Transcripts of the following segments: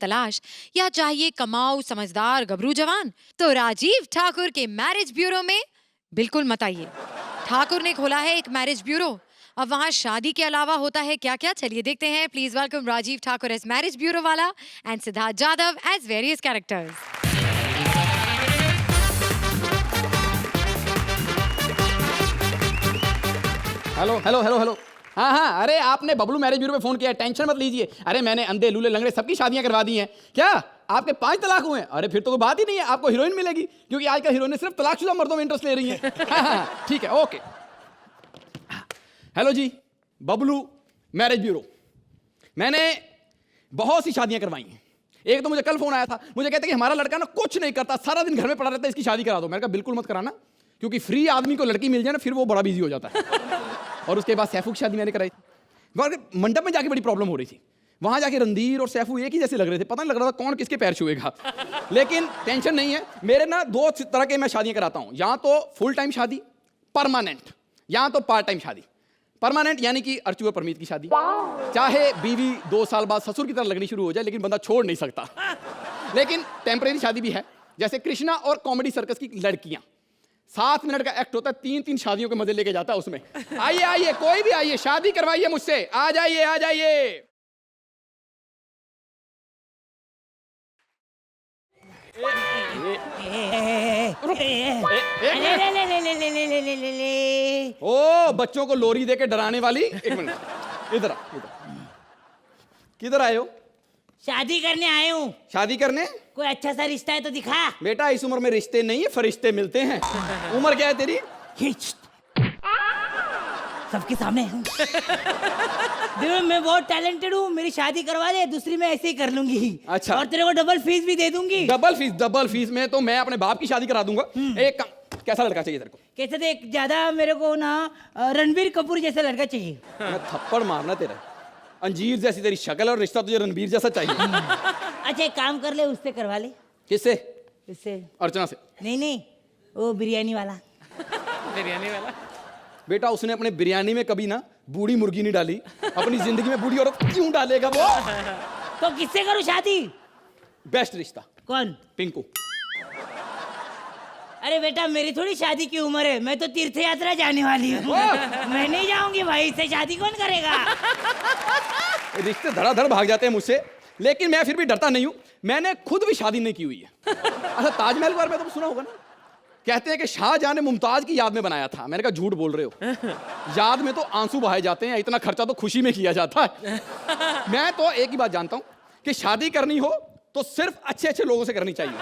तलाश या चाहिए कमाऊ समझदार गबरू जवान? तो राजीव ठाकुर के मैरिज ब्यूरो में बिल्कुल मत आइए। ठाकुर ने खोला है एक मैरिज ब्यूरो। अब वहाँ शादी के अलावा होता है क्या क्या, चलिए देखते हैं। Please welcome Rajeev Thakur as marriage bureau वाला and Siddharth Jadhav as various characters. Hello hello hello hello. हाँ हाँ, अरे आपने बबलू मैरिज ब्यूरो में फोन किया है, टेंशन मत लीजिए। अरे मैंने अंधे लूले लंगड़े सबकी शादियां करवा दी हैं। क्या आपके 5 तलाक हुए हैं? अरे फिर तो कोई बात ही नहीं है, आपको हीरोइन मिलेगी, क्योंकि आजकल हीरोइन सिर्फ तलाकशुदा मर्दों में इंटरेस्ट ले रही हैं। हाँ हाँ ठीक है, ओके। हेलो जी, बबलू मैरिज ब्यूरो। मैंने बहुत सी शादियां करवाई हैं। एक तो मुझे कल फोन आया था, मुझे कहते कि हमारा लड़का ना कुछ नहीं करता, सारा दिन घर में पड़ा रहता है, इसकी शादी करा दो। मैंने कहा बिल्कुल मत कराना, क्योंकि फ्री आदमी को लड़की मिल जाए ना फिर वो बड़ा बिजी हो जाता है। और उसके बाद सैफू की शादी मैंने कराई थी। मंडप में जाके बड़ी प्रॉब्लम हो रही थी। वहां जाके रणधीर और सैफू एक ही जैसे लग रहे थे, पता नहीं लग रहा था कौन किसके पैर छुएगा। लेकिन टेंशन नहीं है, मेरे ना 2 तरह के मैं शादियां कराता हूं, या तो फुल टाइम शादी परमानेंट, या तो पार्ट टाइम शादी। परमानेंट यानी कि अर्चू और परमीत की शादी, चाहे बीवी 2 साल बाद ससुर की तरह लगनी शुरू हो जाए लेकिन बंदा छोड़ नहीं सकता। लेकिन टेम्परेरी शादी भी है, जैसे कृष्णा और कॉमेडी सर्कस की लड़कियां। 7 मिनट का एक्ट होता है, 3-3 शादियों के मजे लेके जाता है उसमें। आइए आइए, कोई भी आइए, शादी करवाइए मुझसे, आ जाइए आ जाइए। ओ बच्चों को लोरी देके डराने वाली, 1 मिनट इधर इधर। किधर आए हो? शादी करने आए हूँ। शादी करने? कोई अच्छा सा रिश्ता है तो दिखा। बेटा इस उम्र में रिश्ते नहीं है, फरिश्ते मिलते हैं। उम्र क्या है तेरी? सबके सामने हूँ। देखो मैं बहुत टैलेंटेड हूँ, मेरी शादी करवा दे, दूसरी मैं ऐसे ही कर लूंगी। अच्छा। और तेरे को डबल फीस भी दे दूंगी। डबल फीस में तो मैं अपने बाप की शादी करा दूंगा। एक काम, कैसा लड़का चाहिए तेरे को? कैसे देख, ज्यादा मेरे को ना रणबीर कपूर जैसा लड़का चाहिए। मैं थप्पड़ मारना तेरा। अंजीर जैसी तेरी शक्ल और रिश्ता तुझे रणबीर जैसा चाहिए। अच्छा एक काम कर ले, उससे करवा ले। किससे? इससे। अर्चना से? नहीं, वो बिरयानी वाला। बेटा उसने अपने बिरयानी में कभी ना बूढ़ी मुर्गी नहीं डाली, अपनी जिंदगी में बूढ़ी औरत क्यों डालेगा वो? तो किससे करूँ शादी? बेस्ट रिश्ता। कौन? पिंकू। अरे बेटा मेरी थोड़ी शादी की उम्र है, मैं तो तीर्थ यात्रा जाने वाली हूँ। मैं नहीं जाऊंगी भाई, इससे शादी कौन करेगा? रिश्ते धड़ाधड़ भाग जाते हैं मुझसे, लेकिन मैं फिर भी डरता नहीं हूँ। मैंने खुद भी शादी नहीं की हुई है। अच्छा ताजमहल के बारे में तो सुना होगा ना, कहते हैं कि शाहजहां ने मुमताज की याद में बनाया था। मैंने कहा झूठ बोल रहे हो, याद में तो आंसू बहाए जाते हैं, इतना खर्चा तो खुशी में किया जाता है। मैं तो एक ही बात जानता हूं कि शादी करनी हो तो सिर्फ अच्छे अच्छे लोगों से करनी चाहिए।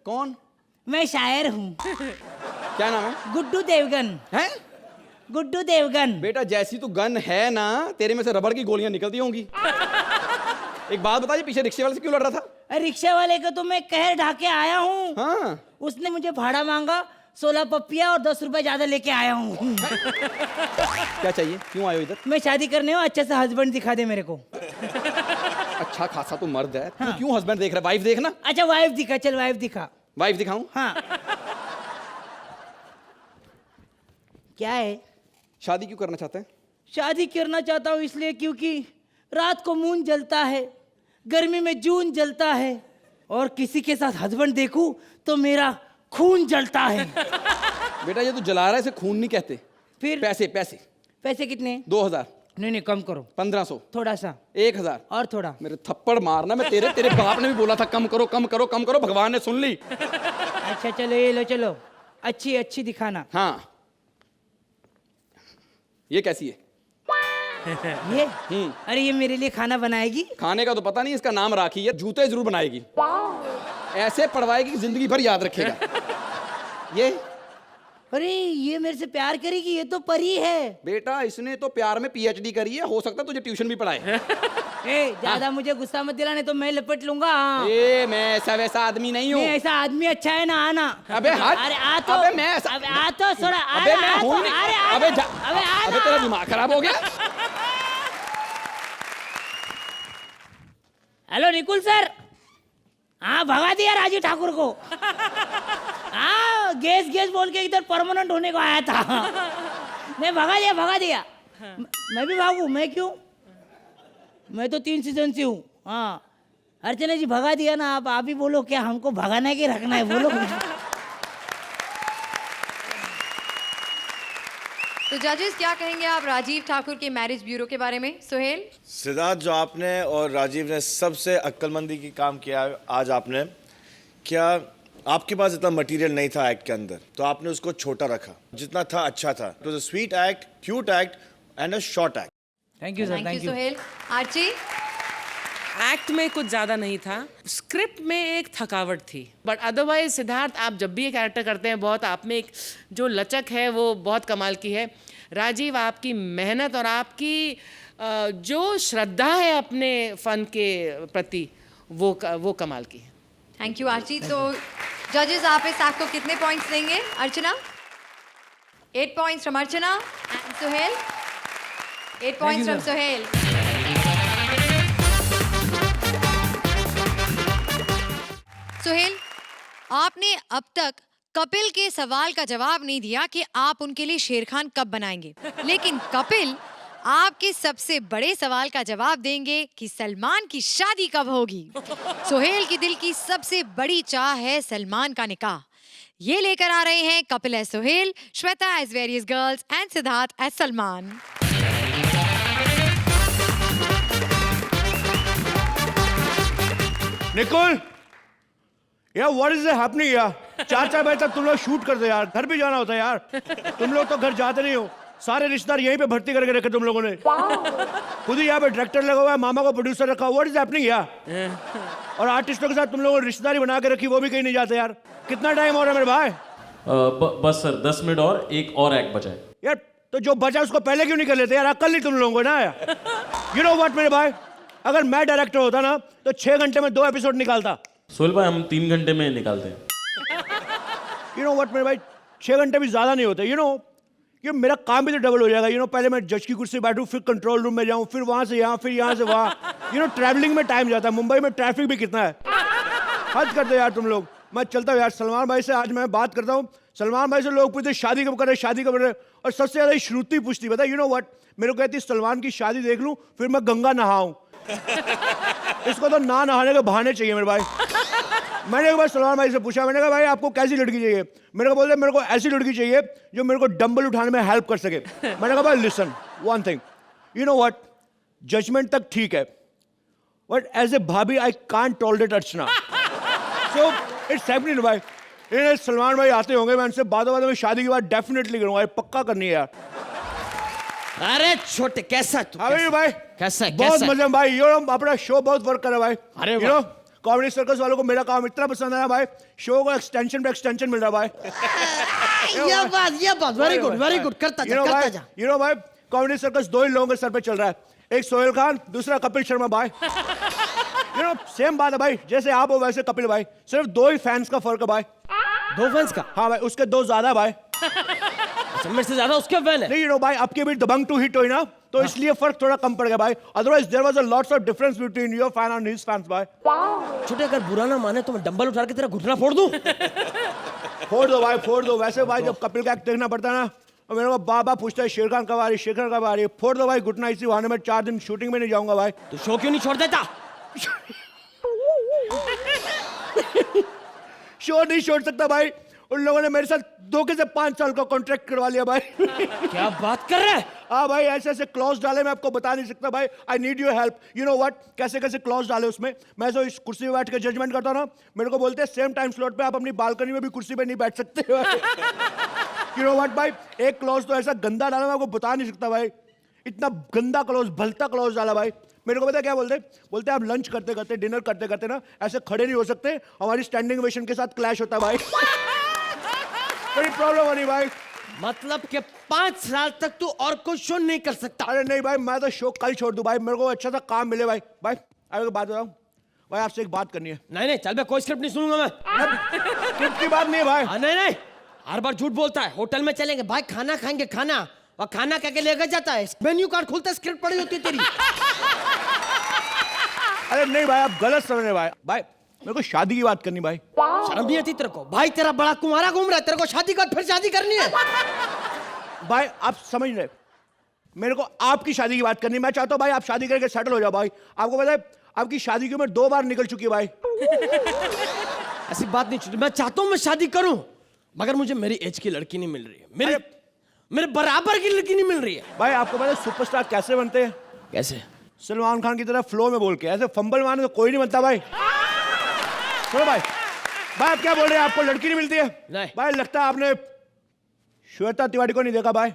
कौन? मैं शायर हूँ। क्या नाम है? गुड्डू देवगन। हैं? गुड्डू देवगन। बेटा जैसी तू गन है ना, तेरे में से रबड़ की गोलियां निकलती होंगी। एक बात बताइए, पीछे रिक्शे वाले से क्यों लड़ रहा था? रिक्शा वाले का तो मैं कहर ढाके आया हूँ। हाँ। उसने मुझे भाड़ा मांगा, 16 पप्पिया और 10 रुपए ज्यादा लेके आया हूँ। क्या चाहिए, क्यों आए हो इधर? मैं शादी करने हूँ, अच्छे से हस्बैंड दिखा दे मेरे को। अच्छा खासा तो मर्द है। हाँ। तू क्यों हस्बैंड देख रहा है? वाइफ देखना। अच्छा वाइफ दिखा, चल वाइफ दिखा। वाइफ दिखाऊं? हाँ। क्या है? शादी क्यों करना चाहते हैं? शादी करना चाहता हूँ इसलिए क्योंकि रात को मून जलता है, गर्मी में जून जलता है, और किसी के साथ हस्बैंड देखूं तो मेरा खून जलता है। बेटा ये तो जला रहा है, इसे खून नहीं कहते। फिर? पैसे पैसे। पैसे कितने? 2000। नहीं कम करो। 1500। थोड़ा सा। 1000। और थोड़ा। मेरे थप्पड़ मारना। मैं तेरे बाप ने भी बोला था कम करो कम करो कम करो, भगवान ने सुन ली। अच्छा चलो ये लो, चलो अच्छी दिखाना। हाँ ये कैसी है? ये? अरे ये मेरे लिए खाना बनाएगी। खाने का तो पता नहीं, इसका नाम राखी है, जूते जरूर बनाएगी। ऐसे पढ़वाएगी कि जिंदगी भर याद रखेगा। ये? अरे ये मेरे से प्यार करेगी, ये तो परी है। बेटा इसने तो प्यार में PhD करी है, हो सकता है तुझे ट्यूशन भी पढ़ाए। ज्यादा मुझे गुस्सा मत दिलाने तो मैं लपट लूंगा। मैं ऐसा वैसा आदमी नहीं हूँ। ऐसा आदमी अच्छा है ना, आना। अबे हट। अरे आ तो। अबे मैं ऐसा। अबे आ तो थोड़ा। अबे मैं हूँ नहीं। अबे तेरा दिमाग खराब हो गया। Hello Nikul sir. हाँ भगा दिया राजीव ठाकुर को। हाँ गैस बोल के इधर परमानेंट होने को आया था। नहीं भगा दिया। मैं भी भागू? मैं क्यों? मैं तो 3 सीजन से हूँ। हाँ, अर्चना जी भगा दिया ना, आप ही बोलो, क्या हमको भगाना है कि रखना है, बोलो। तो जजेस क्या कहेंगे आप राजीव ठाकुर के मैरिज ब्यूरो के बारे में? सुहेल? सिद्धार्थ, जो आपने और राजीव ने सबसे अक्लमंदी की काम किया आज आपने, क्या आपके पास इतना मटेरियल नहीं था एक्ट के अंदर, तो आपने उसको छोटा रखा, जितना था अच्छा था। It was a sweet act, cute act and a short act. Thank you sir, thank you thank you. Suhail. Archi? Act में कुछ ज़्यादा नहीं था, स्क्रिप्ट में एक थकावट थी, बट अदरवाइज सिद्धार्थ, आप जब भी ये कैरेक्टर करते हैं, बहुत आप में एक जो लचक है वो बहुत कमाल की है। राजीव, आपकी मेहनत और आपकी जो श्रद्धा है अपने फ़न के प्रति, वो कमाल की है। Thank you Archi. तो जजेस, आप इस एक्ट को कितने पॉइंट्स देंगे? Archana? 8 points from Archana and Suhail? 8 points from Suhail. Suhail, आपने अब तक कपिल के सवाल का जवाब नहीं दिया कि आप उनके लिए शेर खान कब बनाएंगे, लेकिन कपिल आपके सबसे बड़े सवाल का जवाब देंगे कि सलमान की शादी कब होगी। सुहेल की दिल की सबसे बड़ी चाह है सलमान का निकाह। ये लेकर आ रहे हैं Kapil as Suhail, Shweta as various girls and Siddharth as Salman. Nikul, यार व्हाट इज हैपनिंग यार? 4 बजे तक तुम लोग शूट करते यार, घर भी जाना होता है यार। तुम लोग तो घर जाते नहीं हो, सारे रिश्तेदार यहीं पे भर्ती करके रखे तुम लोगों ने। खुद ही यहाँ पे डायरेक्टर लगा हुआ है, मामा को प्रोड्यूसर रखा। व्हाट इज हैपनिंग यार? और आर्टिस्टों के साथ तुम लोगों ने रिश्तेदारी बना के रखी, वो भी कहीं नहीं जाते यार। कितना टाइम हो रहा है मेरे भाई? बस सर 10 मिनट और एक एक्ट बचा है। यार तो जो बचा उसको पहले क्यों नहीं कर लेते यार? अक्ल नहीं तुम लोगों को ना यार। यू नो व्हाट मेरे भाई, अगर मैं डायरेक्टर होता ना तो 6 घंटे में 2 एपिसोड निकालता। सोहेल भाई, हम 3 घंटे में निकालते हैं। यू नो व्हाट मेरे भाई, 6 घंटे भी ज्यादा नहीं होते। यू नो ये मेरा काम भी तो डबल हो जाएगा। यू नो पहले मैं जज की कुर्सी बैठूं, फिर कंट्रोल रूम में जाऊं, फिर वहां से यहाँ, फिर यहाँ से वहाँ। यू नो ट्रैवलिंग में टाइम जाता है। मुंबई में ट्रैफिक भी कितना है, हद करते यार तुम लोग। मैं चलता हूँ यार। सलमान भाई से आज मैं बात करता हूँ। सलमान भाई से लोग पूछते शादी कब कर रहे, शादी कब कर रहे, और सबसे ज्यादा श्रुति पूछती, पता है? यू नो व्हाट, मेरे को कहती सलमान की शादी देख लूं फिर मैं गंगा नहाऊं। इसको तो ना नहाने के बहाने चाहिए मेरे भाई। मैंने एक बार सलमान भाई से पूछा, मैंने कहा भाई आपको कैसी लड़की चाहिए? मेरे को बोलते मेरे को ऐसी लड़की चाहिए जो मेरे को डंबल उठाने में हेल्प कर सके। मैंने कहा भाई listen one thing, you know what, judgment तक ठीक है, but as a bhabhi I can't tolerate Archana. So it's happening भाई। इन्हें सलमान भाई आते होंगे, मैं उनसे बातों में शादी की बात डेफिनेटली करूंगा, पक्का करनी है यार। अरे छोटे, कैसा तू? हाँ भाई, कैसा है? बहुत मजा में भाई। यू नो अपना शो बहुत वर्क कर रहा है भाई। अरे यू नो कॉमेडी सर्कस वालों को मेरा काम इतना पसंद आया भाई, शो को एक्सटेंशन पे एक्सटेंशन मिल रहा भाई। ये बात वेरी गुड, करता जा, करता जा। यू नो भाई, कॉमेडी सर्कस 2 ही लोगों के सर पे चल रहा है, एक सोहेल खान, दूसरा कपिल शर्मा भाई। यू नो सेम बात है भाई, जैसे आप हो वैसे कपिल भाई, सिर्फ 2 ही फैंस का फर्क है भाई। 2 फैंस का? हाँ भाई, उसके 2 ज्यादा भाई। अच्छा, मेरे से ज्यादा उसके फैन है? नहीं, यू नो भाई, आपके भी दबंग 2 हिट हुई ना, तो इसलिए फर्क थोड़ा कम पड़ गया भाई। Otherwise there was a lots of difference between your fan and his fans भाई। छोटे, अगर बुरा ना माने तो मैं डंबल उठा के तेरा घुटना फोड़ दूं। फोड़ दो भाई, फोड़ दो। वैसे भाई जब कपिल का एक्ट देखना पड़ता है ना, और मेरे को बाबा पूछता है शेर खान कब आ रही, शेर खान कब आ रही है, फोड़ दो भाई घुटना। इसी बहाने में 4 दिन शूटिंग में नहीं जाऊंगा भाई। तो शो क्यों नहीं छोड़ देता? शो नहीं छोड़ सकता भाई, उन लोगों ने मेरे साथ धोखे से 5 साल का कॉन्ट्रैक्ट करवा लिया भाई। क्या बात कर रहा है? हाँ भाई, ऐसे ऐसे क्लॉज डाले, मैं आपको बता नहीं सकता भाई। I need your help. You know what, कैसे कैसे क्लॉज डाले उसमें। मैं जो इस कुर्सी में बैठ के जजमेंट करता हूँ ना, मेरे को बोलते हैं सेम टाइम स्लॉट पे आप अपनी बालकनी में भी कुर्सी पे नहीं बैठ सकते। यू नो व्हाट भाई, एक क्लॉज तो ऐसा गंदा डाला मैं आपको बता नहीं सकता भाई। इतना गंदा क्लॉज, भलता क्लॉज डाला भाई। मेरे को पता है क्या बोलते? बोलते आप लंच करते करते, डिनर करते करते ना ऐसे खड़े नहीं हो सकते, हमारी स्टैंडिंग ओवेशन के साथ क्लैश होता है भाई। बड़ी प्रॉब्लम हो रही भाई। मतलब कि 5 साल तक तू और कोई शो नहीं कर सकता? अरे नहीं भाई, मैं तो शो कल छोड़ दूं भाई, मेरे को अच्छा सा काम मिले भाई। भाई अरे बात बताऊं भाई, आपसे एक बात करनी है। नहीं, चल मैं कोई स्क्रिप्ट नहीं सुनूंगा मैं। स्क्रिप्ट की बात नहीं है भाई। नहीं, हर बार झूठ बोलता है। होटल में चलेंगे भाई, खाना खाएंगे, खाना, और खाना क्या के लेकर जाता है, मेन्यू कार्ड खुलता है, स्क्रिप्ट पड़ी होती है तेरी। अरे नहीं भाई, आप गलत समझ रहे भाई। भाई मेरे को शादी की बात करनी भाई। शर्म नहीं आती तेरे को? भाई तेरा बड़ा कुंवारा घूम रहा है, तेरे को शादी कर, फिर शादी करनी है। भाई आप समझ रहे, मेरे को आपकी शादी की बात करनी है। मैं चाहता हूँ भाई आप शादी करके सेटल हो जाओ भाई। आपको पता है आपकी शादी की उम्र 2 बार निकल चुकी है भाई। ऐसी बात नहीं छूटी। मैं चाहता हूँ मैं शादी करूं, मगर मुझे मेरी एज की लड़की नहीं मिल रही है। मेरे बराबर की लड़की नहीं मिल रही है। भाई आपको पता है सुपरस्टार कैसे बनते हैं? कैसे? सलमान खान की तरह फ्लो में बोल के। ऐसे फंबल मारने तो कोई नहीं बनता भाई। सुनो भाई, भाई आप क्या बोल रहे हैं? आपको लड़की नहीं मिलती है? नहीं। भाई लगता है आपने श्वेता तिवारी को नहीं देखा भाई।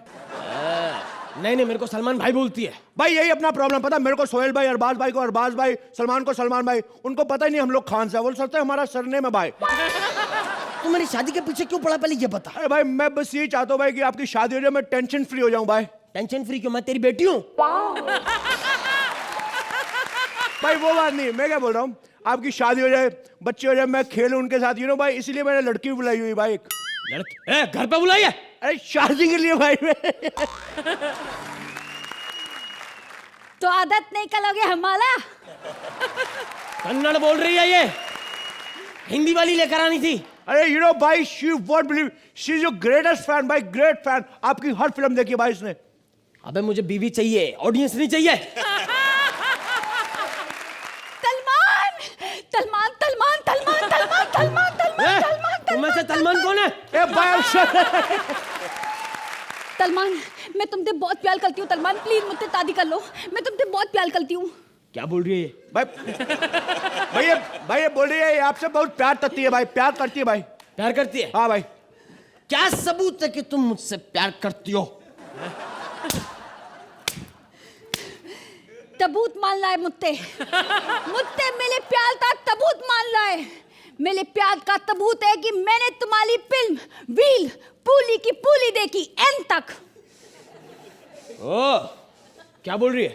नहीं नहीं, मेरे को सलमान भाई बोलती है। भाई यही अपना प्रॉब्लम। पता है मेरे को सोहेल भाई, अरबाज भाई को अरबाज भाई, सलमान को सलमान भाई। उनको पता ही नहीं हम लोग खान से। वो सोचते हैं हमारा सरनेम है भाई। तू मेरी शादी के पीछे क्यों पड़ा, पहले ये बता। अरे भाई मैं बस यही चाहता हूँ भाई कि आपकी शादी हो जाए, मैं टेंशन फ्री हो जाऊं भाई। टेंशन फ्री क्यों? मैं तेरी बेटी हूँ। भाई वो बात नहीं, मैं क्या बोल रहा हूँ, आपकी शादी हो जाए, बच्चे हो जाए, मैं खेलूं उनके साथ, यू नो भाई। इसलिए मैंने लड़की भी बुलाई हुई भाई एक। लड़की घर पे बुलाई है? अरे शादी के लिए भाई मैं। तो आदत नहीं कलोगे हमारा? कन्नड़ बोल रही है ये, हिंदी वाली लेकर आनी थी। अरे यू नो भाई, she won't believe, she is your greatest fan भाई, ग्रेट फैन। आपकी हर फिल्म देखी भाई इसने। अबे मुझे बीवी चाहिए, ऑडियंस नहीं चाहिए। तलमान तलमान तलमान तलमान तलमान तलमान तलमान तलमान तुम्हें से तलमान कौन है? ए भाई तलमान, मैं तुमसे बहुत प्यार करती हूँ तलमान, प्लीज मुझसे शादी कर लो। मैं तुमसे बहुत प्यार करती हूँ। क्या बोल रही है ये? भाई ये बोल रही है ये आपसे बहुत प्यार करती है भाई, प्यार करती है भाई। प्यार करती है? हाँ भाई। क्या सबूत है कि तुम मुझसे प्यार करती हो? तबूत मान लाए मुझसे मेरे प्यार का तबूत मान लाए। मेरे प्यार का तबूत है कि मैंने तुम्हारी फिल्म व्हील पूली की पूली देखी एंड तक। ओ, क्या बोल रही है?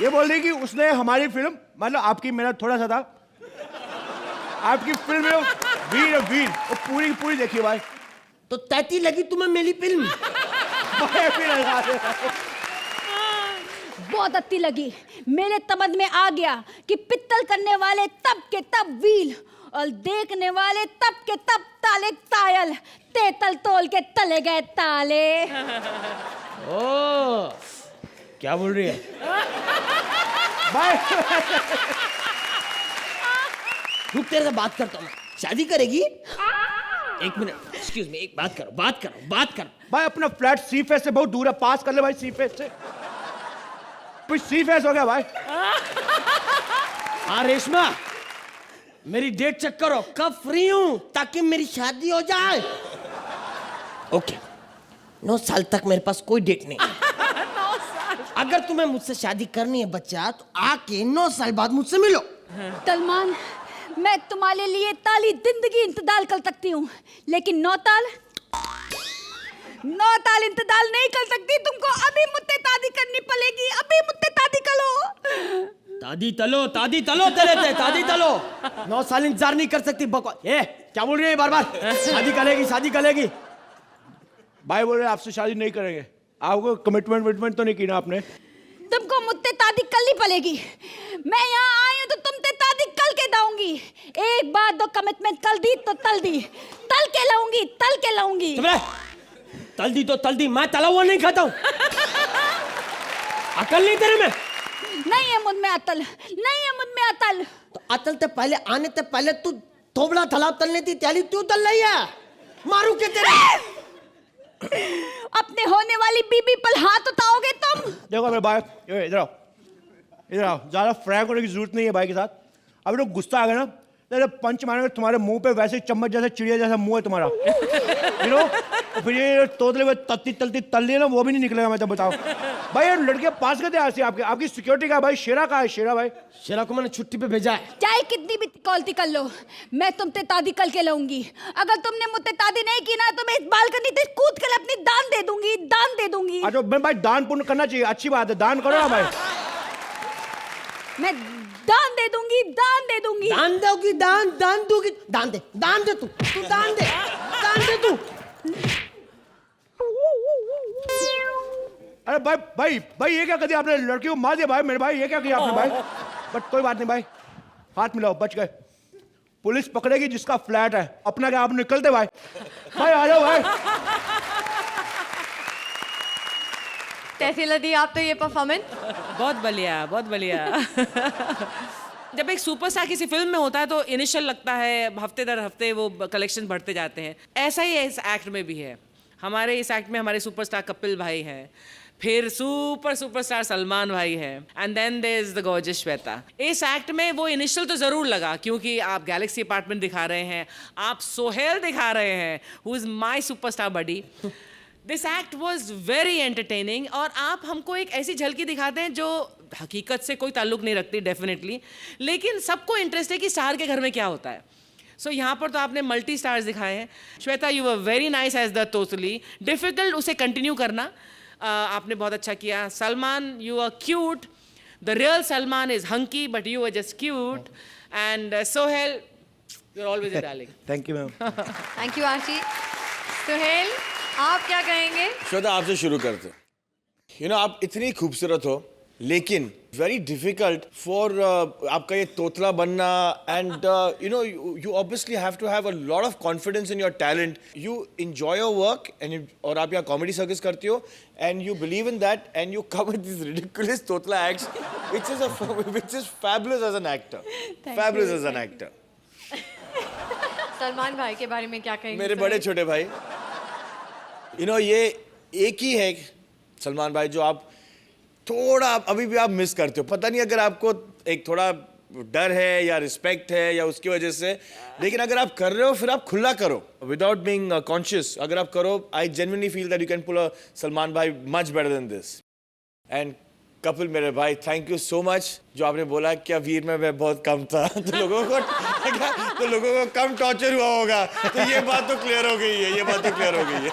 ये बोल रही कि उसने हमारी फिल्म, मतलब आपकी मेरा थोड़ा सा था, आपकी फिल्म में वीर वीर वो पूरी पूरी देखी भाई। तो तैती लगी तुम्हें मेरी फिल्म? बहुत अच्छी लगी। मेरे समझ में आ गया कि पित्तल करने वाले तब के तब व्हील और देखने वाले तब के तब ताले तायल, तेतल तोल के तले गए ताले। ओ, क्या बोल रही है? रुक, तेरे से बात करता हूँ। शादी करेगी? एक मिनट, एक्सक्यूज मी, एक बात करो। भाई अपना फ्लैट सी फेस से बहुत दूर है, पास कर ले भाई सी फेस से। कुछ सी फेस हो गया भाई। हाँ रेशमा, मेरी डेट चेक करो, कब फ्री हूं ताकि मेरी शादी हो जाए। ओके, 9 साल तक मेरे पास कोई डेट नहीं। 9 साल। अगर तुम्हें मुझसे शादी करनी है बच्चा, तो आके 9 साल बाद मुझसे मिलो। सलमान, मैं तुम्हारे लिए ताली जिंदगी इंतजार कर सकती हूँ, लेकिन 9 ताल इंतजार नहीं कर सकती। तुमको अभी मुझसे शादी करनी पड़ेगी, अभी मुझसे शादी करो। तादी तलो तेरे थे, तादी तलो। 9 साल इंतजार नहीं कर सकती, बकवास। ए, क्या बोल रही है बार बार? शादी करेगी। भाई बोल रहे आपसे शादी नहीं करेंगे। आपको कमिटमेंट तो नहीं की ना आपने? तुमको मुझसे शादी करनी पड़ेगी। मैं यहाँ आई हूँ तो तुमसे शादी कल के दाऊंगी। एक बार दो कमिटमेंट कर दी तो तल दी, तल के लाऊंगी। तल दी, मैं तला हुआ नहीं खाता हूँ। अकल नहीं तेरे में? नहीं है मुझ में अतल, नहीं है मुझ में अतल। तो अतल ते पहले आने ते पहले तू थोबड़ा थलाब तलने थी, त्याली तू तल रही है। मारू के तेरे। अपने होने वाली बीबी पर हाथ उठाओगे तुम? देखो मेरे भाई, इधर आओ, ज्यादा फ्रैंक होने की जरूरत नहीं है भाई के साथ। अभी तो गुस्सा आ गया ना, तेरे पंच मारेंगे तुम्हारे मुंह पे, वैसे चम्मच जैसा चिड़िया जैसा मुंह है तुम्हारा। यू नो, फिर ये तोतले में तलती तल ली ना, वो भी नहीं निकलेगा। मैं तो बताओ भाई, ये लड़के पास करते हैं आपकी सिक्योरिटी का भाई। शेरा कहाँ है शेरा भाई? शेरा को मैंने छुट्टी पे भेजा है। चाहे कितनी भी कॉलती कर लो, मैं तुमसे शादी करके लाऊंगी। अगर तुमने मुझसे शादी नहीं की ना, तो मैं इस बालकनी से कूद कर अपनी दान दे दूंगी। अच्छा भाई, दान पुण्य करना चाहिए, अच्छी बात है, दान करो ना भाई। मैं दान दे दूंगी। दान दोगी? दान दोगी? दान दे तू दान दे तू। अरे भाई ये क्या कर दिया आपने? लड़की को मार दिया भाई मेरे भाई, ये क्या किया आपने भाई? बट कोई बात नहीं भाई, हाथ मिलाओ, बच गए। पुलिस पकड़ेगी जिसका फ्लैट है, अपना क्या आप निकलते भाई। भाई आ जाओ भाई। कैसी लगी आप तो ये परफॉर्मेंस? बहुत बढ़िया, बहुत बढ़िया। जब एक सुपरस्टार किसी फिल्म में होता है तो इनिशियल लगता है, हफ्ते दर हफ्ते वो कलेक्शन बढ़ते जाते हैं। ऐसा ही इस एक्ट में भी है। हमारे इस एक्ट में हमारे सुपरस्टार कपिल भाई हैं, फिर सुपरस्टार सलमान भाई है, and then there is the gorgeous Shweta. इस एक्ट में वो इनिशियल तो जरूर लगा क्योंकि आप गैलेक्सी अपार्टमेंट दिखा रहे हैं, आप सोहेल दिखा रहे हैं, who is my superstar buddy. This act was very entertaining और आप हमको एक ऐसी झलकी दिखाते हैं जो हकीकत से कोई ताल्लुक नहीं रखती डेफिनेटली, लेकिन सबको इंटरेस्ट है कि स्टार के घर में क्या होता है। सो यहाँ पर तो आपने मल्टी स्टार्स दिखाए हैं। Shweta, you were very nice as the तोतली, डिफिकल्ट उसे कंटिन्यू करना, आपने बहुत अच्छा किया। Salman, you are cute, the real Salman is hunky but you are just cute, and Sohail, you are always a darling. Thank you ma'am. Thank you Ashi. Suhail, आप क्या कहेंगे? श्वेता, आपसे शुरू करते। आप इतनी खूबसूरत हो लेकिन वेरी डिफिकल्ट फॉर आपका ये तोतला बनना, and you obviously have to have a lot of confidence in your talent. You enjoy your work and और आप यहाँ कॉमेडी सर्कस करती हो and you believe in that and you come with this ridiculous तोतला acts which is fabulous as an actor. Fabulous as an actor. Salman भाई के बारे में क्या कहेंगे? मेरे बड़े छोटे भाई, ये एक ही है सलमान भाई जो आप थोड़ा अभी भी आप मिस करते हो। पता नहीं अगर आपको एक थोड़ा डर है या रिस्पेक्ट है या उसकी वजह से, लेकिन अगर आप कर रहे हो फिर आप खुला करो विदाउट बीइंग कॉन्शियस। अगर आप करो, I genuinely feel that you can pull a Salman भाई much better than this. And Kapil मेरे भाई, थैंक यू सो मच। जो आपने बोला कि वीर में मैं बहुत कम था तो लोगों को कम टॉर्चर हुआ होगा, तो ये बात तो क्लियर हो गई है, ये बात तो क्लियर हो गई है।